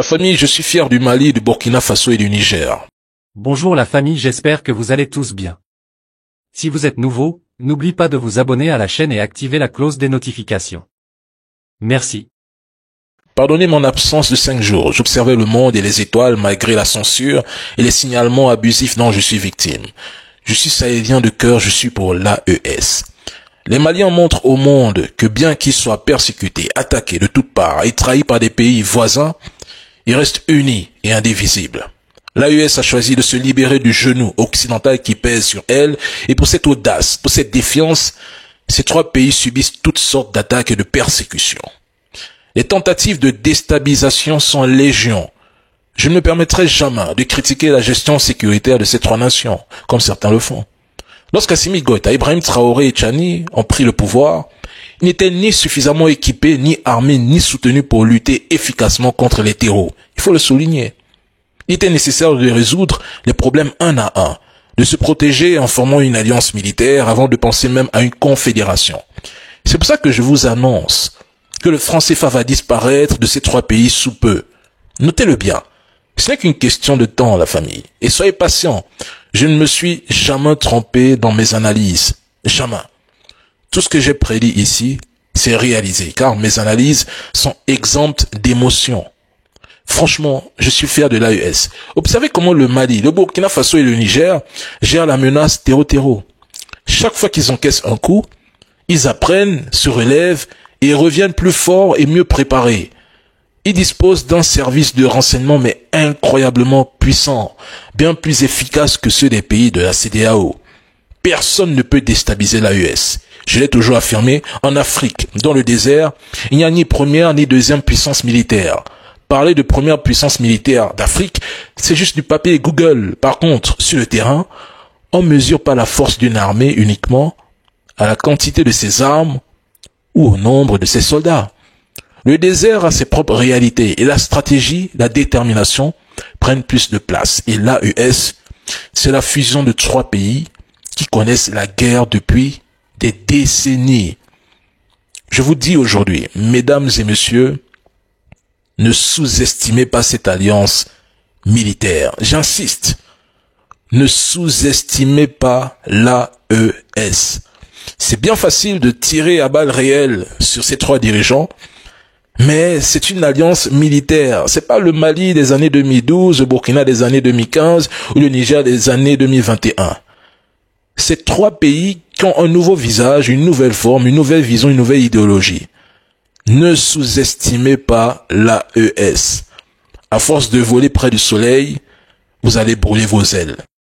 La famille, je suis fier du Mali, du Burkina Faso et du Niger. Bonjour la famille, j'espère que vous allez tous bien. Si vous êtes nouveau, n'oubliez pas de vous abonner à la chaîne et activer la cloche des notifications. Merci. Pardonnez mon absence de 5 jours. J'observais le monde et les étoiles malgré la censure et les signalements abusifs dont je suis victime. Je suis sahélien de cœur, je suis pour l'AES. Les Maliens montrent au monde que bien qu'ils soient persécutés, attaqués de toutes parts et trahis par des pays voisins, ils restent unis et indivisibles. L'AES a choisi de se libérer du genou occidental qui pèse sur elle, et pour cette audace, pour cette défiance, ces 3 pays subissent toutes sortes d'attaques et de persécutions. Les tentatives de déstabilisation sont légion. Je ne me permettrai jamais de critiquer la gestion sécuritaire de ces 3 nations, comme certains le font. Lorsqu'Assimi Goïta, Ibrahim Traoré et Tchani ont pris le pouvoir, ils n'étaient ni suffisamment équipés, ni armés, ni soutenus pour lutter efficacement contre les terreaux. Il faut le souligner. Il était nécessaire de résoudre les problèmes un à un, de se protéger en formant une alliance militaire avant de penser même à une confédération. C'est pour ça que je vous annonce que le franc CFA va disparaître de ces 3 pays sous peu. Notez-le bien. Ce n'est qu'une question de temps, la famille. Et soyez patients. Je ne me suis jamais trompé dans mes analyses. Jamais. Tout ce que j'ai prédit ici, c'est réalisé, car mes analyses sont exemptes d'émotions. Franchement, je suis fier de l'AES. Observez comment le Mali, le Burkina Faso et le Niger gèrent la menace terreau-terreau. Chaque fois qu'ils encaissent un coup, ils apprennent, se relèvent et reviennent plus forts et mieux préparés. Ils disposent d'un service de renseignement mais incroyablement puissant, bien plus efficace que ceux des pays de la CEDEAO. Personne ne peut déstabiliser l'AES. Je l'ai toujours affirmé, en Afrique, dans le désert, il n'y a ni première ni deuxième puissance militaire. Parler de première puissance militaire d'Afrique, c'est juste du papier Google. Par contre, sur le terrain, on mesure pas la force d'une armée uniquement à la quantité de ses armes ou au nombre de ses soldats. Le désert a ses propres réalités et la stratégie, la détermination prennent plus de place. Et l'AES, c'est la fusion de 3 pays qui connaissent la guerre depuis des décennies. Je vous dis aujourd'hui, mesdames et messieurs, ne sous-estimez pas cette alliance militaire. J'insiste, ne sous-estimez pas l'AES. C'est bien facile de tirer à balles réelles sur ces 3 dirigeants, mais c'est une alliance militaire. C'est pas le Mali des années 2012, le Burkina des années 2015 ou le Niger des années 2021. C'est 3 pays qui ont un nouveau visage, une nouvelle forme, une nouvelle vision, une nouvelle idéologie. Ne sous-estimez pas l'AES. À force de voler près du soleil, vous allez brûler vos ailes.